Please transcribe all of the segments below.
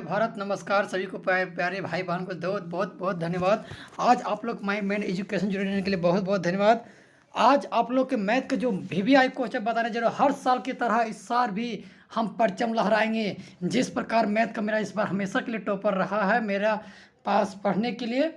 भारत। नमस्कार सभी को, प्यारे भाई बहन को बहुत बहुत बहुत धन्यवाद। आज आप लोग माई मेन एजुकेशन जुड़े रहने के लिए बहुत बहुत धन्यवाद। आज आप लोग के मैथ का जो VVI क्वेश्चन बताने जा रहे हो, हर साल की तरह इस साल भी हम परचम लहराएंगे। जिस प्रकार मैथ का मेरा इस बार हमेशा के लिए टॉपर रहा है मेरा पास पढ़ने के लिए,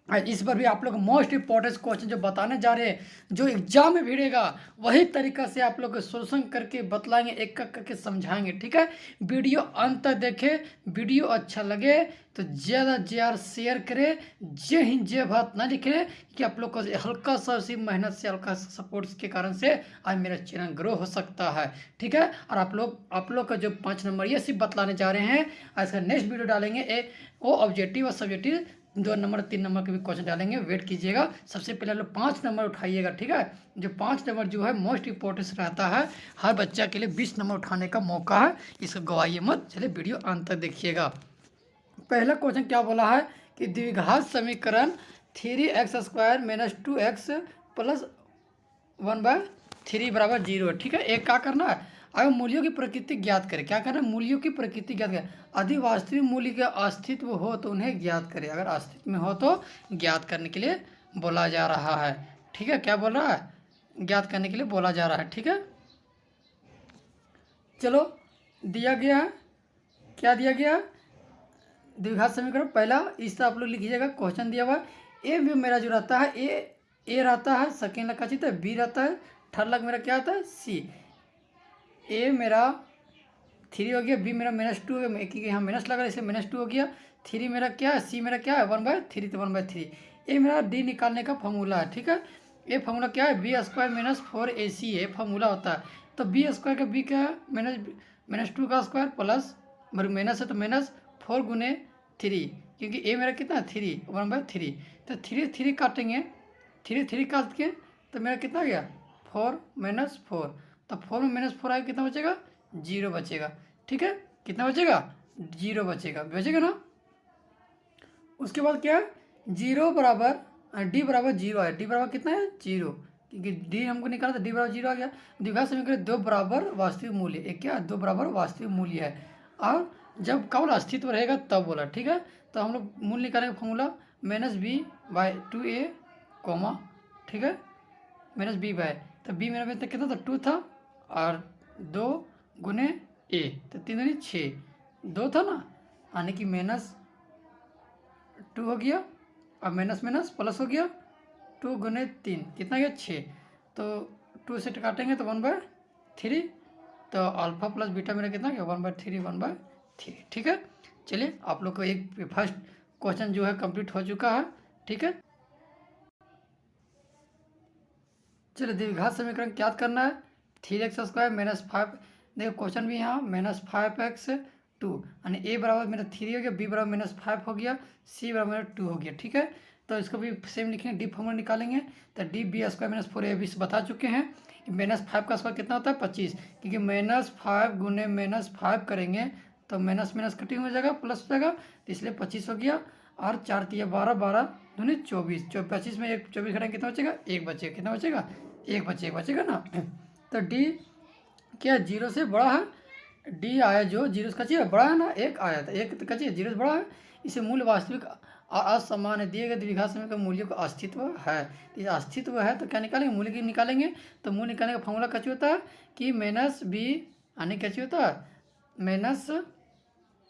इस बार भी आप लोग मोस्ट इंपॉर्टेंट क्वेश्चन जो बताने जा रहे हैं, जो एग्जाम में भिड़ेगा वही तरीका से आप लोग सोल्यूशन करके बतलाएंगे, एक एक करके समझाएंगे। ठीक है, वीडियो अंत तक देखें। वीडियो अच्छा लगे तो ज़्यादा से ज़्यादा शेयर करें। जय हिंद जय भारत ना लिखें कि आप लोग को हल्का सा सी मेहनत से, हल्का सा सपोर्ट के कारण से आज मेरा चैनल ग्रो हो सकता है। ठीक है, और आप लोग का जो 5 नंबर ये सिर्फ बतलाने जा रहे हैं। आज का नेक्स्ट वीडियो डालेंगे वो ऑब्जेक्टिव और सब्जेक्टिव 2 नंबर 3 नंबर के भी क्वेश्चन डालेंगे, वेट कीजिएगा। सबसे पहले लोग 5 नंबर उठाइएगा। ठीक है, जो 5 नंबर जो है मोस्ट इंपॉर्टेंट रहता है, हर बच्चा के लिए 20 नंबर उठाने का मौका है, इसको गवाइए मत। चलिए वीडियो अंत तक देखिएगा। पहला क्वेश्चन क्या बोला है कि द्विघात समीकरण 3x² - 2x + 1/3 = 0। ठीक है, एक क्या करना है, अगर मूल्यों की प्रकृति ज्ञात करें। क्या करना है, मूल्यों की प्रकृति ज्ञात करें। यदि वास्तविक मूल्य के अस्तित्व हो तो उन्हें ज्ञात करें। अगर अस्तित्व में हो तो ज्ञात करने के लिए बोला जा रहा है। ठीक है, क्या बोल रहा है, ज्ञात करने के लिए बोला जा रहा है। ठीक है, चलो दिया गया है, क्या दिया गया, द्विघात समीकरण पहला इस आप लोग लिखिएगा। क्वेश्चन दिया हुआ ए भी मेरा जो रहता है ए रहता है, सेकेंड लग का चित्र बी रहता है, थर्ड लग मेरा क्या आता है सी। ए मेरा 3 हो गया, बी मेरा -2 हो गया, क्योंकि यहाँ माइनस लगा इसलिए -2 हो गया। 3 मेरा क्या है, सी मेरा क्या है 1/3, तो 1/3। ये मेरा डी निकालने का फॉर्मूला है। ठीक है, ये फॉर्मूला क्या है, B² - 4AC ये फॉर्मूला होता है। तो B² का बी क्या है, -2 का स्क्वायर प्लस माइनस है तो -4 × 3, क्योंकि ए मेरा कितना है 3, 1/3। तो 3 काटेंगे, 3 काट के तो मेरा कितना गया 4 - 4। तो 4 में -4 आएगा, कितना बचेगा 0 बचेगा। ठीक है, कितना बचेगा 0 बचेगा ना। उसके बाद क्या है, 0 बराबर डी बराबर 0 है। डी बराबर कितना है 0, क्योंकि डी हमको निकाला था, डी बराबर 0 आ गया। द्विघात समीकरण 2 बराबर वास्तविक मूल्य, एक क्या 2 बराबर वास्तविक मूल्य है। और जब केवल अस्तित्व रहेगा तब बोला। ठीक है, तो हम लोग मूल्य निकालेंगे फॉर्मूला -b/2a, ठीक है, -b/, तो b मेरा कितना था 2 था, और 2 × a, तो 3 दूनी 6, 2 था ना, यानी कि -2 हो गया, और माइनस प्लस हो गया, 2 × 3 कितना गया 6, तो 2 से काटेंगे तो 1/3, तो अल्फा प्लस बीटा मेरा कितना गया 1/3, 1/3। ठीक है, चलिए आप लोग को एक फर्स्ट क्वेश्चन जो है कंप्लीट हो चुका है। ठीक है, चलिए द्विघात समीकरण क्या करना है, 3x² - 5। देखो क्वेश्चन भी यहाँ -5x2, यानी ए बराबर मेरा 3 हो गया, बी बराबर -5 हो गया, सी बराबर मेरा 2 हो गया। ठीक है, तो इसको भी सेम लिखेंगे, डी फॉर्मूला निकालेंगे। तो डी B² - 4 अभी बता चुके हैं। -5 का स्क्वायर कितना होता है 25, क्योंकि -5 × -5 करेंगे तो माइनस कटिंग हो जाएगा, प्लस हो जाएगा, तो इसलिए 25 हो गया। और 4 × 3 = 12, 12 दूनी 24, 25 में 24 घटाएंगे कितना बचेगा 1 बचेगा, कितना बचेगा 1 बचेगा ना। तो डी क्या 0 से बड़ा है, डी आया जो 0 से कचिए बड़ा है ना, 1 आया था, 1 कचिए 0 से बड़ा है। इसे मूल्य वास्तविक और असमान दिए गए द्विघात समीकरण का मूल्य का अस्तित्व है। तो ये अस्तित्व है तो क्या निकालेंगे, मूल्य की निकालेंगे। तो मूल्य निकालने का फॉर्मूला कैसे होता है कि -b, यानी कैसे होता है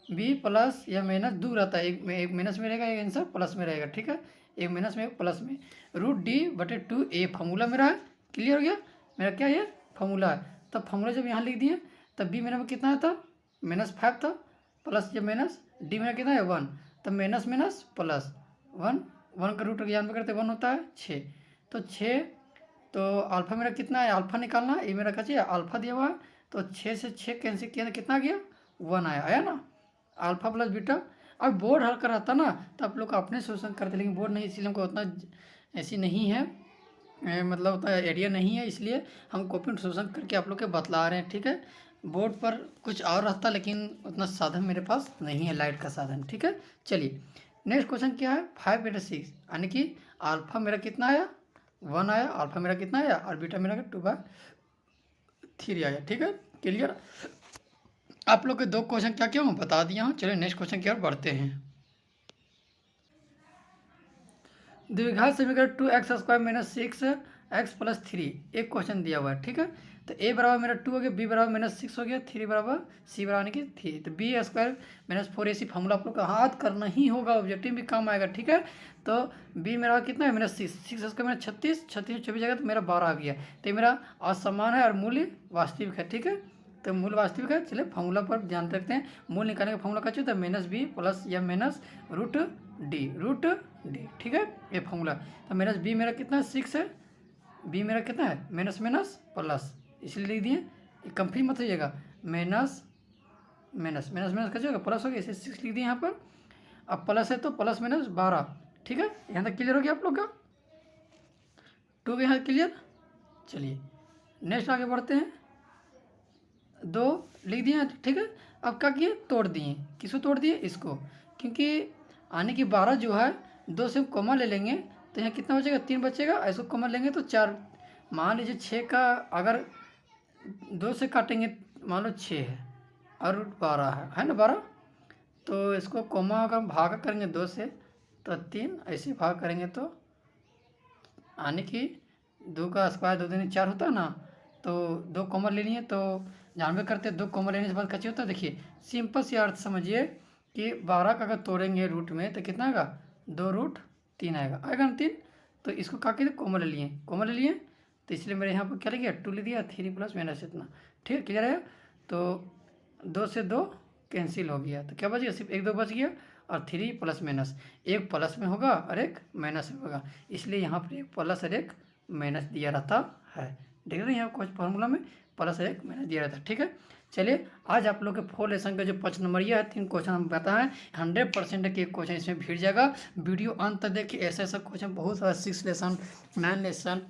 -b प्लस या -2 रहता है, एक माइनस में रहेगा, एक आंसर प्लस में रहेगा। ठीक है, एक माइनस में एक प्लस में, √d/2a फॉर्मूला मेरा है। क्लियर हो गया, मेरा क्या ये फॉर्मूला है। तब फॉर्मूला जब यहाँ लिख दिए तब b मेरा में कितना था -5 था, प्लस जब माइनस डी मेरा कितना है 1, तब माइनस प्लस 1 का रूट ज्ञान में करते 1 होता है 6, तो 6, तो अल्फा मेरा कितना है, अल्फा निकालना है, ये मेरा क्या चाहिए अल्फा दिया हुआ है। तो 6 से 6 कैंसिल किया तो कितना गया 1 आया ना, अल्फा प्लस बीटा। अब बोर्ड हल कर रहता ना तो आप लोग अपने सोल्यूशन करते, लेकिन बोर्ड नहीं, इसलिए हमको उतना ऐसी नहीं है, मतलब उतना एरिया नहीं है, इसलिए हम कॉपी सोल्यूशन करके आप लोग के बतला रहे हैं। ठीक है, बोर्ड पर कुछ और रहता लेकिन उतना साधन मेरे पास नहीं है, लाइट का साधन। ठीक है, चलिए नेक्स्ट क्वेश्चन क्या है, 5/6, यानी कि अल्फा मेरा कितना आया 1 आया, अल्फा मेरा कितना आया और बीटा मेरा 2/3 आया। ठीक है, क्लियर। आप लोग के 2 क्वेश्चन क्या क्या हूँ बता दिया हूँ। चलिए नेक्स्ट क्वेश्चन की ओर बढ़ते हैं। द्विघात समीकरण 2x² - 6x + 3 एक क्वेश्चन दिया हुआ है, ठीक है। तो a बराबर मेरा 2 हो गया, b बराबर -6 हो गया, 3 बराबर c बराबर की 3, तो b² - 4ac फॉर्मूला आप लोग का हाथ करना ही होगा, ऑब्जेक्टिव भी काम आएगा, ठीक है। तो b मेरा कितना है -6, 6 मेरा 36, 36 में 24 जाएगा तो मेरा 12 आ गया। तो ये मेरा असमान है और मूल्य वास्तविक है, ठीक है। तो मूल वास्तविक है। चलिए फॉर्मूला पर ध्यान रखते हैं। मूल निकालने का फॉर्मूला क्या होता है -b + या -√d, ठीक है, ये फॉर्मूला। तो -b मेरा कितना 6 है, b मेरा कितना है माइनस माइनस प्लस, इसलिए लिख दिए। कंफ्यूज मत होइएगा, माइनस माइनस माइनस माइनस कैसे होगा प्लस हो गया, इसे 6 लिख दिए यहाँ पर। अब प्लस है तो प्लस माइनस 12, ठीक है। यहाँ तक क्लियर हो गया आप लोग का, 2 के यहाँ क्लियर। चलिए नेक्स्ट आगे बढ़ते हैं। 2 लिख दिए, ठीक है। अब क्या किए, तोड़ दिए। किसको तोड़ दिए, इसको, क्योंकि आने की 12 जो है 2 से कॉमा ले लेंगे तो यहाँ कितना बचेगा, 3 बचेगा। इसको कॉमा लेंगे तो 4। मान लीजिए 6 का अगर 2 से काटेंगे, मान लो 6 है और 12 है ना 12। तो इसको कॉमा अगर भाग करेंगे 2 से तो 3, ऐसे भाग करेंगे तो आने की 2 का स्क्वायर 2 दूनी 4 होता है ना। तो 2 कॉमन ले लिए तो जानबे करते हैं 2 कॉमन लेने से बाद कैसे होता है। देखिए सिंपल सी अर्थ समझिए कि 12 का अगर तोड़ेंगे रूट में तो कितना आएगा, 2√3 आएगा ना 3। तो इसको क्या किए, कॉमन ले लिए तो इसलिए मेरे यहाँ पर क्या लिख दिया, 2 ले दिया, 3 + माइनस इतना, ठीक है, क्लियर है। तो 2 से 2 कैंसिल हो गया तो क्या बच गया, सिर्फ 1 2 बच गया। और 3 + माइनस, एक प्लस में होगा और एक माइनस में होगा, इसलिए यहाँ पर एक प्लस और एक माइनस दिया रहता है। देख रहे हैं यहाँ कुछ फार्मूला में प्लस और एक माइनस दिया रहता है, ठीक है। चलिए आज आप लोग के 4 लेसन का जो 5 नंबरिया है 3 क्वेश्चन हम बताएं, 100% के क्वेश्चन इसमें भीड़ जाएगा। वीडियो अंत तक देखिए, ऐसा क्वेश्चन बहुत सारा 6 lesson, 9 lesson,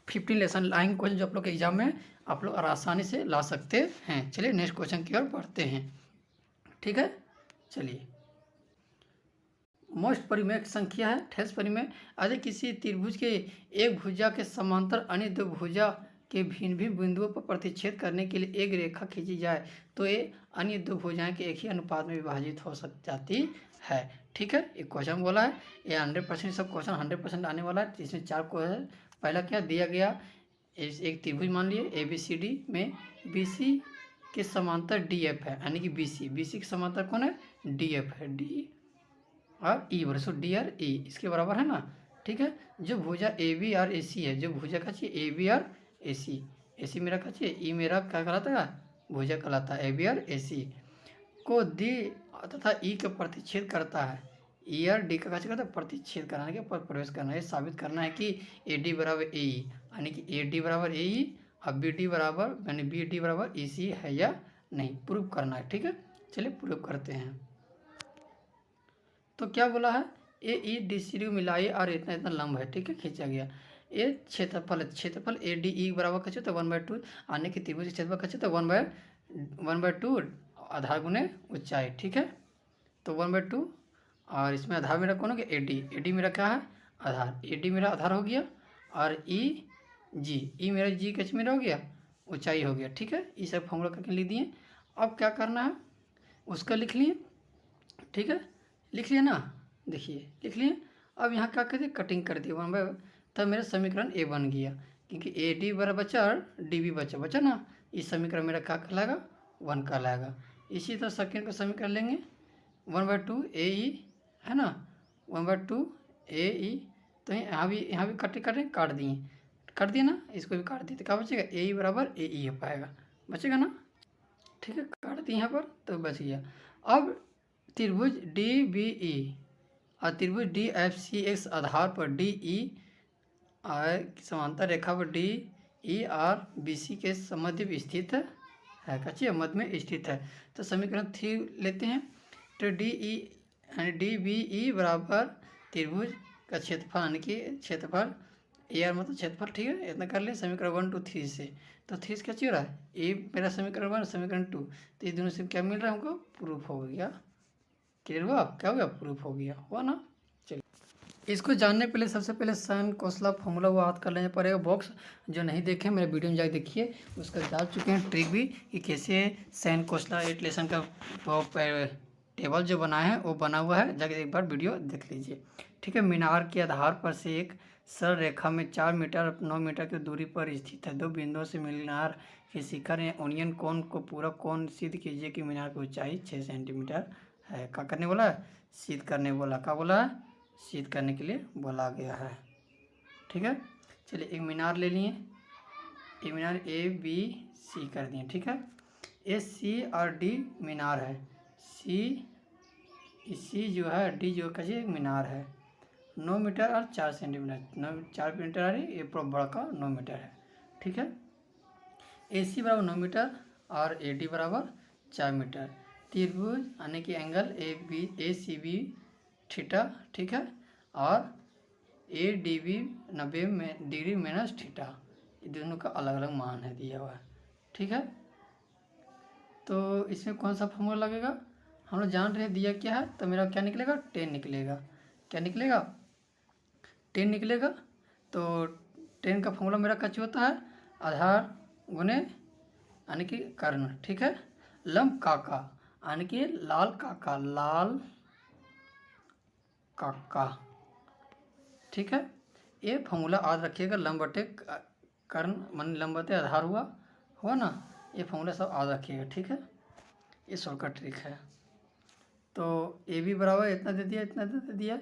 15 lesson line question जो आप लोग के एग्जाम में आप लोग आसानी से ला सकते हैं। चलिए नेक्स्ट क्वेश्चन की ओर बढ़ते हैं, ठीक है। चलिए मोस्ट परिमेय संख्या है ठेस परिमेय। यदि किसी त्रिभुज के एक भुजा के समांतर अन्य 2 भुजा के भिन्न भिन्न बिंदुओं पर प्रतिच्छेद करने के लिए एक रेखा खींची जाए तो ये अन्य 2 भुजाएं के एक ही अनुपात में विभाजित हो जाती है, ठीक है। एक क्वेश्चन बोला है, ये 100% सब क्वेश्चन 100% आने वाला है। इसमें 4 क्वेश्चन। पहला क्या दिया गया, एक त्रिभुज मान लिए ABCD में BC के समांतर DF है, यानी कि BC के समांतर कौन है, DF है, D और E बराबर, सो D और E इसके बराबर है ना, ठीक है। जो भुजा AB और AC है, जो भुजा का चाहिए AB और AC मेरा का चाहिए, E मेरा क्या कहलाता है, भुजा कहलाता है, AB और AC को D तथा E का प्रतिच्छेद करता है। E और D का क्या करता है, प्रतिच्छेद कराने के पर प्रवेश करना है। साबित करना है कि AD बराबर AE, यानी कि AD बराबर AE और BD बराबर यानी BD बराबर EC है या नहीं, प्रूव करना है, ठीक है। चलिए प्रूव करते हैं। तो क्या बोला है, AEDC मिलाइए और इतना इतना लंब है, ठीक है, खींचा गया। ये क्षेत्रफल ADE बराबर कैसे होता है 1/2, आने की त्रिभुज क्षेत्रफल कैसे होता है 1/2 आधार गुने ऊंचाई, ठीक है। तो 1/2 और इसमें आधार मेरा कौन हो गया, AD मेरा क्या है, आधार, AD मेरा आधार हो गया। और E मेरा G कैसे मेरा हो गया, ऊंचाई हो गया, ठीक है। ये सब फॉर्मूला करके लिख दिए। अब क्या करना है, उसका लिख लिए, ठीक है, लिख लिया ना, देखिए लिख लिए। अब यहाँ क्या कर दिए, कटिंग कर दिए 1/, तब मेरा समीकरण A बन गया, क्योंकि AD बराबर बचा और DB बचा ना। इस समीकरण मेरा क्या कहलाएगा, 1 कहलाएगा। इसी तरह सेकेंड का समीकरण लेंगे 1/2 AE है ना, 1/2 AE। तो यहाँ भी काट दिए ना, इसको भी काट दिए तो क्या बचेगा, AE बराबर AE हो पाएगा, बचेगा ना, ठीक है। काट दिए यहाँ पर तो बच गया। अब त्रिभुज DBE और त्रिभुज DFCX आधार पर DE समांतर रेखा पर DE और BC के मध्य में स्थित है, कच्चे मध्य में स्थित है। तो समीकरण 3 लेते हैं। तो DE यानी DBE बराबर त्रिभुज का क्षेत्रफल, यानी कि क्षेत्रफल AR मतलब क्षेत्रफल, ठीक है। इतना कर लिया समीकरण 1 2 3 से। तो 3 से क्या चाहिए रहा है, A मेरा समीकरण 1 समीकरण 2, तो ये दोनों से क्या मिल रहा है हमको, प्रूफ हो गया। क्लियर हुआ, क्या हो गया, प्रूफ हो गया, हुआ ना। चलिए इसको जानने के लिए सबसे पहले साइन कोसला फॉर्मूला वो याद कर लेना पड़ेगा। बॉक्स जो नहीं देखे मेरे वीडियो में जाके देखिए, उसका डाल चुके हैं ट्रिक भी कि कैसे साइन कोसला रिलेशन का टेबल जो बना है वो बना हुआ है, जाके एक बार वीडियो देख लीजिए। ठीक है। मीनार के आधार पर से एक सरल रेखा में 4 मीटर 9 मीटर की दूरी पर स्थित है। दो बिंदुओं से मीनार के शिखर या ओनियन कोण को पूरा कोण सिद्ध कीजिए कि मीनार की ऊंचाई 6 सेंटीमीटर है। क्या करने बोला है? सिद्ध करने बोला। क्या बोला है? सिद्ध करने के लिए बोला गया है। ठीक है। चलिए एक मीनार ले लिए, एक मीनार ए बी सी कर दिए। ठीक है। ए सी और डी मीनार है। सी जो है, डी जो कहिए मीनार है। 9 मीटर और 4 सेंटीमीटर, 4 मीटर आ रही, ये बड़ा का 9 मीटर है। ठीक है। ए सी बराबर 9 मीटर और ए डी बराबर 4 मीटर। त्रिभुज यानी कि angle A C B theta. ठीक है। और A D B 90 degree minus theta, ये दोनों का अलग अलग मान है दिया हुआ है। ठीक है। तो इसमें कौन सा फॉर्मूला लगेगा? हम लोग जान रहे हैं दिया क्या है, तो मेरा क्या निकलेगा? 10 निकलेगा। क्या निकलेगा? 10 निकलेगा। तो 10 का फॉर्मूला मेरा कैसे होता है? आधार गुने यानी कि कर्ण। ठीक है। लंब काका यानी कि लाल काका, लाल काका। ठीक है। ये फॉर्मूला याद रखिएगा। लंब बटे कर्ण मान लंब बटे आधार हुआ ना, ये फॉर्मूला सब याद रखिएगा। ठीक है। ये शॉर्टकट ट्रिक है। तो ए बी बराबर इतना दे दिया, इतना दे दिया,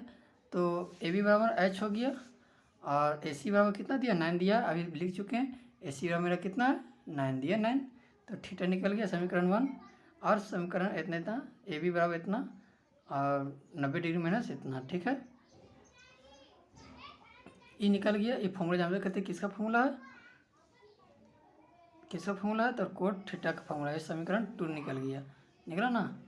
तो ए बी बराबर एच हो गया और ए सी बराबर कितना दिया? 9 दिया, अभी लिख चुके हैं। ए सी बराबर मेरा कितना है? 9 दिया, 9। तो थीटा निकल गया समीकरण 1। और समीकरण इतना ए बी बराबर इतना और 90 डिग्री माइनस इतना। ठीक है। ये निकल गया। ये फॉर्मूला जानते कहते हैं किसका फॉर्मूला है? किसका फॉर्मूला है? तो कोट थीटा का फॉर्मूला है। समीकरण 2 निकल गया। निकला ना।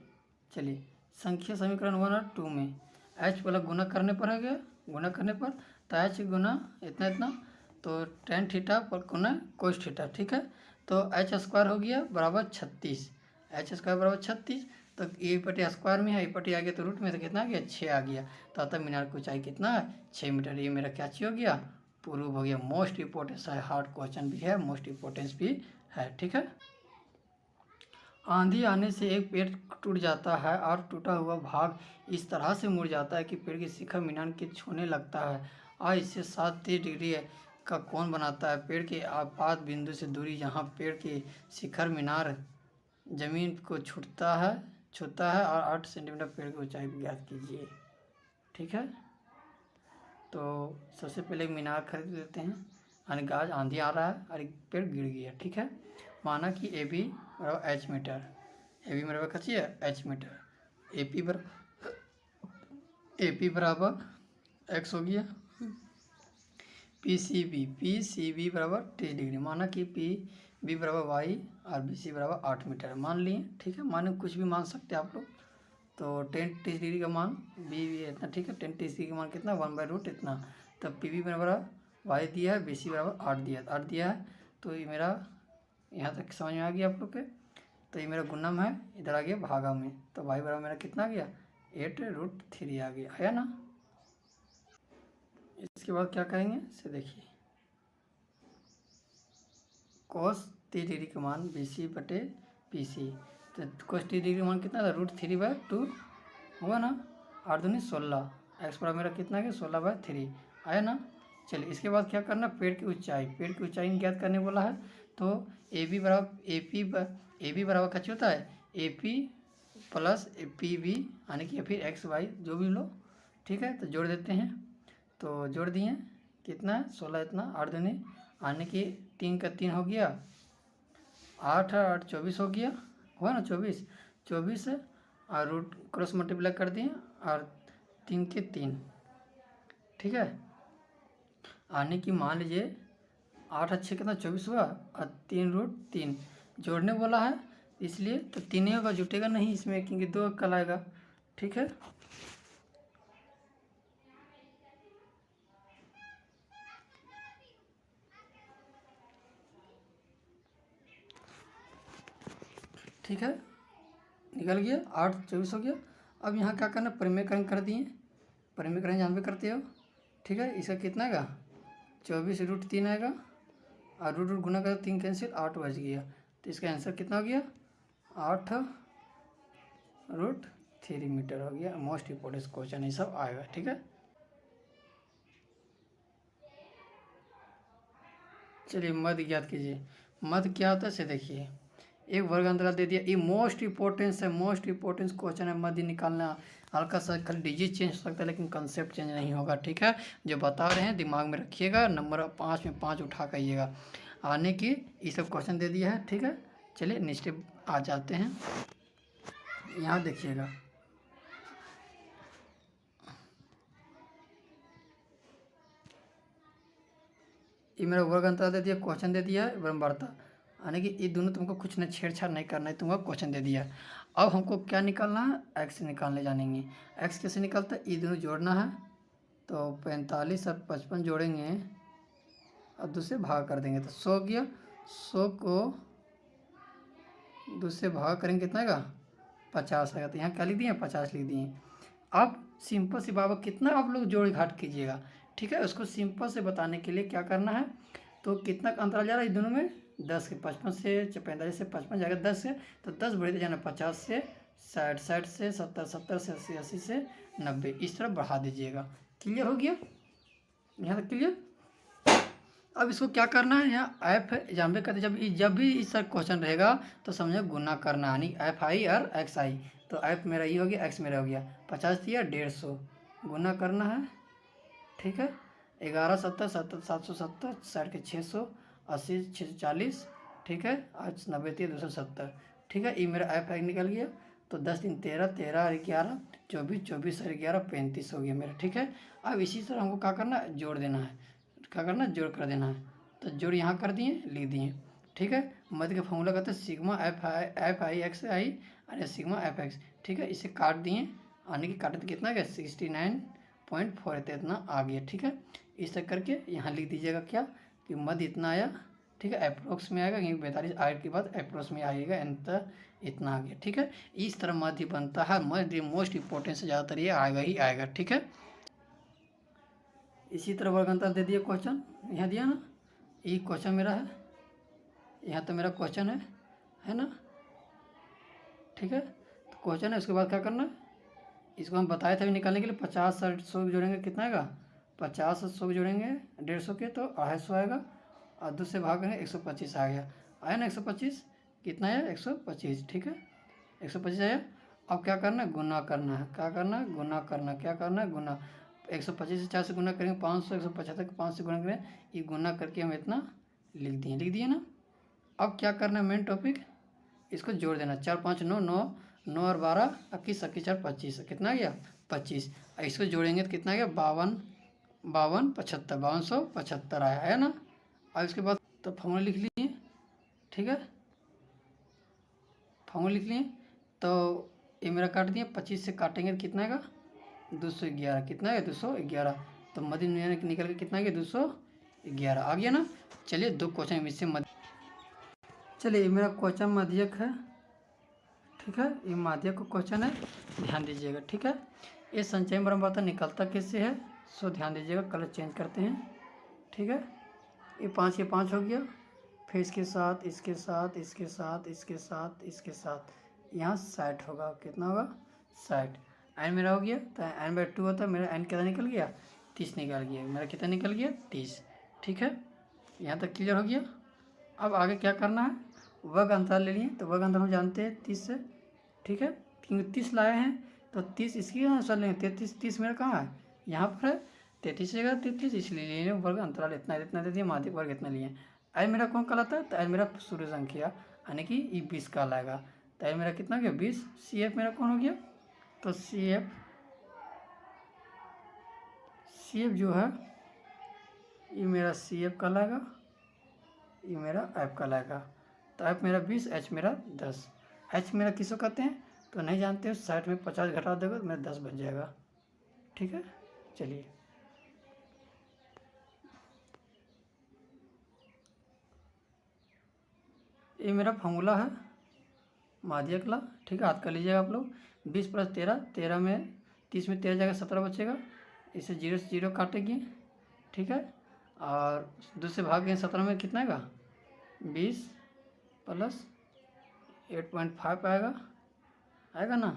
चलिए संख्या समीकरण 1 और 2 में एच वाला गुना करने पर है गया, गुना करने पर तो एच गुना इतना इतना, तो टेन थीटा पर गुना कोस थीटा। ठीक है। तो एच स्क्वायर हो गया बराबर 36। एच स्क्वायर बराबर 36, तो ए पटे स्क्वायर में है, ए पटे आ गया तो रूट में तो कितना आ गया? 6 आ गया। तो अतः मीनार की ऊंचाई कितना है? 6 मीटर। ये मेरा क्या चीज हो गया? प्रूव हो गया। मोस्ट इम्पोर्टेंस है, हार्ड क्वेश्चन भी है, मोस्ट इम्पोर्टेंस भी है। ठीक है। आंधी आने से एक पेड़ टूट जाता है और टूटा हुआ भाग इस तरह से मुड़ जाता है कि पेड़ की शिखर मीनार के छूने लगता है और इससे 30 डिग्री का कोण बनाता है। पेड़ के आपात बिंदु से दूरी जहाँ पेड़ के शिखर मीनार जमीन को छूता है और 8 सेंटीमीटर पेड़ की ऊंचाई ज्ञात कीजिए। ठीक है। तो सबसे पहले एक मीनार खरीद लेते हैं, यानी गाज आंधी आ रहा है और एक पेड़ गिर गया। ठीक है। माना कि ए बी बराबर एच मीटर, ए बी बराबर कची है? H metre. ए पी बराबर एक्स हो गया। पी सी बी बराबर 30 डिग्री। माना कि पी बी बराबर वाई और बी सी बराबर 8 मीटर मान लिए। ठीक है। माने कुछ भी मान सकते हैं आप लोग। तो 10 30 डिग्री का मान बी इतना। ठीक है। 10 30 डिग्री का मान कितना? 1/रूट इतना। तब पी बी बराबर वाई दिया है, बी सी बराबर 8 दिया है। तो ये मेरा यहाँ तक समझ में आ गया आप लोग के। तो ये मेरा गुणम है, इधर आ गया भागा में, तो वाई बराबर मेरा कितना आ गया? 8√3 आ गया। आया ना। इसके बाद क्या करेंगे इसे देखिए। कोस 30 डिग्री का मान बी सी बटे पी सी, तो कोस 30 डिग्री का मान कितना था? √3/2 हुआ ना। 8 दूनी 16, एक्स बराबर मेरा कितना आ गया? 16/3 आया ना। चलिए इसके बाद क्या करना? पेड़ की ऊंचाई ज्ञात करने बोला है। तो ए बी बराबर क्या होता है? A P plus P B यानी कि फिर एक्स वाई जो भी लो। ठीक है। तो जोड़ देते हैं, तो जोड़ दिए कितना है? 16 इतना, 8 दूनी यानी कि 3 का 3 हो गया, 8 8 24 हो गया, हुआ ना 24 और रूट क्रॉस मल्टीप्लाई कर दिए और 3 के 3। ठीक है। आने की मान लीजिए 8 अच्छे कितना? 24 हुआ और 3√3 जोड़ने बोला है इसलिए, तो 3 ही होगा, जुटेगा नहीं इसमें क्योंकि 2 कल आएगा। ठीक है। ठीक है। निकल गया, 8 24 हो गया। अब यहाँ क्या करना? परिमेयकरण कर दिए। परिमेयकरण जानबे करते हो, ठीक है। इसका कितना आएगा 24√3 आएगा, और रूट रूट गुना कर 3 कैंसिल 8 बच गया। तो इसका आंसर कितना हो गया 8√3 मीटर हो गया। मोस्ट इम्पोर्टेंट क्वेश्चन ये सब आएगा, ठीक है। चलिए मध्य ज्ञात कीजिए। मध्य क्या होता है इसे देखिए, एक वर्ग अंतराल दे दिया, ये मोस्ट इंपॉर्टेंस है, मोस्ट इंपॉर्टेंस क्वेश्चन है। मध्य निकालना हल्का सा खाली डिजिट चेंज हो सकता है लेकिन कंसेप्ट चेंज नहीं होगा, ठीक है। जो बता रहे हैं दिमाग में रखिएगा, नंबर 5 में 5 उठा कर आइएगा आने की। ये सब क्वेश्चन दे दिया है, ठीक है। चलिए नेक्स्ट आ जाते हैं, यहाँ देखिएगा। ये मेरा वर्ग अंतराल दे दिया, क्वेश्चन दे दिया है बराबरता, यानी कि ये दोनों तुमको कुछ न छेड़छाड़ नहीं करना है, तुमको क्वेश्चन दे दिया। अब हमको क्या निकालना है, एक्स निकालने जानेंगे। एक्स कैसे निकलता है, ये दोनों जोड़ना है, तो 45 और 55 जोड़ेंगे और दूसरे भाग कर देंगे तो 100 गया। 100 को दूसरे भाग करेंगे कितना आएगा 50 आएगा। तो यहाँ क्या लिख दिए 50 लिख दिए। अब सिंपल सी बाबा कितना आप लोग जोड़ घाट कीजिएगा, ठीक है। उसको सिंपल से बताने के लिए क्या करना है, तो कितना अंतराल जा रहा है इन दोनों में 10 के, 55 से 45 से 55 जाएगा 10 से, तो 10 बढ़ते जाना 50 से 60, 60 से 70, 70 से 80, 80 से 90, इस तरह बढ़ा दीजिएगा। क्लियर हो गया यहाँ तक क्लियर। अब इसको क्या करना है, यहाँ एफ जहाँ पे कहते जब भी इस क्वेश्चन रहेगा तो समझो गुना करना, यानी एफ आई और एक्स आई। तो एफ मेरा ये हो गया, एक्स मेरा हो गया 50 दिया 150, गुना करना है, ठीक है। 11 70 70 770, 60 के 600, 80 640, ठीक है। आज 90 270, ठीक है। ये मेरा एफ आई निकल गया। तो 10 दिन 13, 13 और 11 24, 24 और 11 35 हो गया मेरा, ठीक है। अब इसी तरह हमको क्या करना है, जोड़ देना है, क्या करना है, जोड़ कर देना है। तो जोड़ यहाँ कर दिए, लिख दिए, ठीक है। मध्य का फॉर्मूला कहते हैं सिग्मा एफ आई एक्स आई और सिग्मा एफ एक्स, ठीक है। इसे काट दिए, आने की काटे तो कितना गया 69.4 इतना आ गया, ठीक है। इस तरह करके यहाँ लिख दीजिएगा क्या कि मध्य इतना आया, ठीक है। अप्रोक्स में आएगा क्योंकि 42 आठ के बाद अप्रोक्स में आएगा, अंतर इतना आ गया, ठीक है। इस तरह मध्य बनता है। मध्य मोस्ट इंपॉर्टेंट से ज़्यादातर ये आएगा ही आएगा, ठीक है। इसी तरह वर्ग अंतर दे दिया, क्वेश्चन यहाँ दिया ना, ये क्वेश्चन मेरा है, यहाँ तो मेरा क्वेश्चन है ना, ठीक है। तो क्वेश्चन है, उसके बाद क्या करना है, इसको हम बताए थे निकालने के लिए 50 और 100 जोड़ेंगे कितना आएगा 50 और 100 जोड़ेंगे 150 के तो 250 आएगा, और दूसरे भाग में 125 आ गया, आया ना 125, कितना आया 125, ठीक है। 125 आया। अब क्या करना है, गुना करना है, क्या करना है, गुना करना, क्या करना है, गुना। 125 से 4 से गुना करेंगे 500, 175 को 5 से गुना करेंगे, ये गुना करके हम इतना लिख दिए ना। अब क्या करना है, मेन टॉपिक इसको जोड़ देना, 4 5 9 9 9 और 12 21 21 4 25, कितना गया 25। इसको जोड़ेंगे तो कितना गया 52 52 75 5275 आया है ना। अब इसके बाद तो फॉर्मूला लिख लिए, ठीक है। फॉर्मूला लिख लिए, तो ये मेरा काट दिया, 25 से काटेंगे तो कितना आएगा 211, कितना है 211। तो मध्य निकल के कितना गया 211 आ गया ना। चलिए दो क्वेश्चन इससे मध्य, चलिए ये मेरा क्वेश्चन माध्यक है, ठीक है। ये माध्यक को क्वेश्चन है, ध्यान दीजिएगा, ठीक है। ये संचय बराबर निकलता कैसे है, सो ध्यान दीजिएगा, कलर चेंज करते हैं, ठीक है। ये 5 के 5 हो गया, फिर इसके साथ इसके साथ इसके साथ इसके साथ इसके साथ यहाँ 60 होगा, कितना होगा 60। एन मेरा हो गया, तो n/2 होता है, मेरा एन कितना निकल गया 30 निकल गया, मेरा कितना निकल गया 30, ठीक है। यहाँ तक क्लियर हो गया। अब आगे क्या करना है, वर्ग अंतराल ले लिए, तो वर्ग अंतराल हम जानते हैं 30 से, ठीक है। क्योंकि 30 लाए हैं तो 30 इसकी आंसर लेंगे, 33 30 मेरा कहाँ है यहाँ पर है, 33 जगह 33, इसलिए लिए वर्ग अंतराल इतना इतना दे दिया, माध्यक वर्ग इतना लिए। एन मेरा कौन कहलाता है, तो एन मेरा सूर्य संख्या यानी कि ये 20 कहलाएगा। तो एन मेरा कितना हो गया 20। सी एफ मेरा कौन हो गया, तो सी एफ जो है ये मेरा सी एफ कहलाएगा, ये मेरा एफ कहलाएगा। तो एफ मेरा 20, एच मेरा 10। एच मेरा किसको कहते हैं तो नहीं जानते हो, 60 में 50 घटा दोगे तो मेरा 10 बन जाएगा, ठीक है। चलिए ये मेरा फॉर्मूला है माध्यक ला, ठीक है। याद कर लीजिएगा आप लोग, 20 + 13, 13 में 30 में 13 जाएगा 17 बचेगा, इसे 0 से 0 काटेंगे, ठीक है। और 2 से भाग गए 17 में कितना आएगा 20 प्लस 8.5 आएगा ना।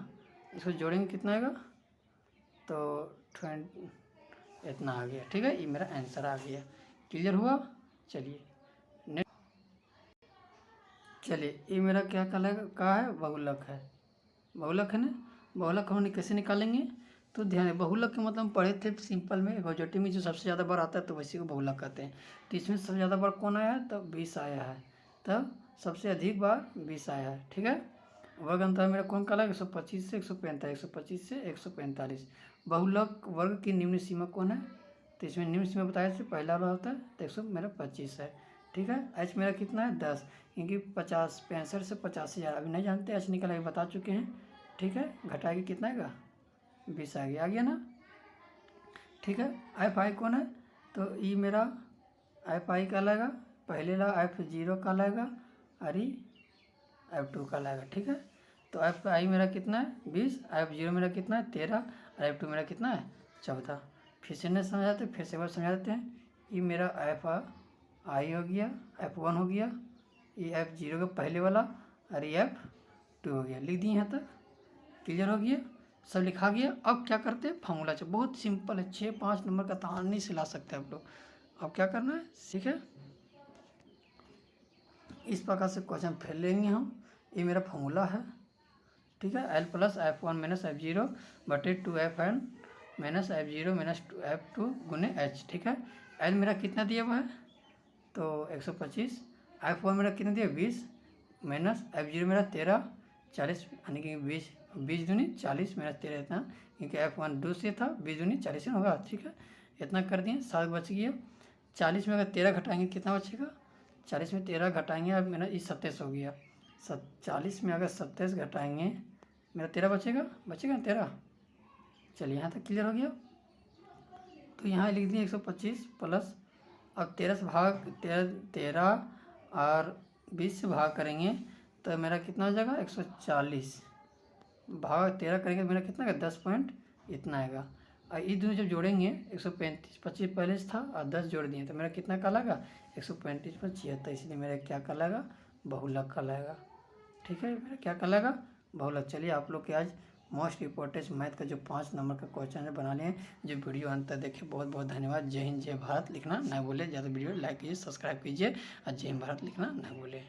इसको जोड़ेंगे कितना आएगा तो 20 इतना आ गया। ठीक है, ये मेरा आंसर आ गया। क्लियर हुआ। चलिए चलिए ये मेरा क्या कहलाएगा, कहा है बहुलक है, बहुलक है ना। बहुलक हम कैसे निकालेंगे तो ध्यान है, बहुलक के मतलब हम पढ़े थे सिंपल में गौजोटी में जो सबसे ज़्यादा बार आता है तो वैसे को बहुलक कहते हैं। तो इसमें सबसे ज़्यादा बार कौन आया है तो 20 आया है, तब सबसे अधिक बार 20 आया है। ठीक है, वर्ग अंतर मेरा कौन कहलाएगा 125 से 145, 125 से 145। बहुलक वर्ग की निम्न सीमा कौन है तो इसमें निम्न सीमा बताया से पहला वाला होता है तो 125 है। ठीक है, एच मेरा कितना है 10, क्योंकि 65 से 85,000 अभी नहीं जानते, एच निकल आगे बता चुके हैं। ठीक है, घटाएगी कितना आएगा 20 आ गया ना। ठीक है, एफ आई कौन है तो ई मेरा एफ आई कहलाएगा, पहले ला F0 कहलाएगा और ई F2 कहलाएगा। ठीक है, तो एफ आई मेरा कितना है 20, F0 मेरा कितना है 13 और F2 मेरा कितना है 14। फिर से नहीं समझाते, फिर से बार समझा देते हैं। ये मेरा एफ आई हो गया, F1 हो गया, ये F0 का पहले वाला और ये F2 हो गया। लिख दिए यहाँ तक, क्लियर हो गया, सब लिखा गया। अब क्या करते हैं फॉर्मूला से, बहुत सिंपल है, 6-5 नंबर का आसानी से ला सकते हैं आप लोग। अब क्या करना है ठीक है, इस प्रकार से क्वेश्चन फिर लेंगे हम। ये मेरा फॉर्मूला है। ठीक है, L plus F1 minus F0 बटे 2FN minus F0 minus F2 गुने H। ठीक है, L मेरा कितना दिया हुआ है तो 125, F1 मेरा कितना दिया 20 माइनस F0 मेरा 13 40, यानी कि 20 दूनी 40 माइनस 13 इतना, क्योंकि F1 2 से था, 20 दूनी 40 होगा। ठीक है, इतना कर दिए, 7 बच गया। 40 में अगर 13 घटाएंगे कितना बचेगा, 40 में 13 घटाएंगे अब मेरा ये 27 हो गया। 40 में अगर 27 घटाएंगे मेरा 13 बचेगा ना 13। चलिए यहाँ तक क्लियर हो गया। तो यहाँ लिख दिए 125 प्लस, अब 13 से भाग 13 और 20 से भाग करेंगे तो मेरा कितना हो जाएगा 140, भाग 13 करेंगे तो मेरा कितना आएगा 10 पॉइंट इतना आएगा। और ये दोनों जब जोड़ेंगे 135, 25 पहले से था और 10 जोड़ दिए तो मेरा कितना कहलाएगा 135 पर 76, इसलिए मेरा क्या कहलाएगा बहुलक कहलाएगा। ठीक है, मेरा क्या कहलाएगा बहुलक। चलिए आप लोग के आज मोस्ट इम्पोर्टेंट मैथ का जो 5 नंबर का क्वेश्चन है बना लिए। जो वीडियो अंत तक देखे बहुत बहुत धन्यवाद। जय हिंद जय भारत लिखना ना भूले, ज़्यादा वीडियो लाइक कीजिए, सब्सक्राइब कीजिए और जय हिंद भारत लिखना ना भूले।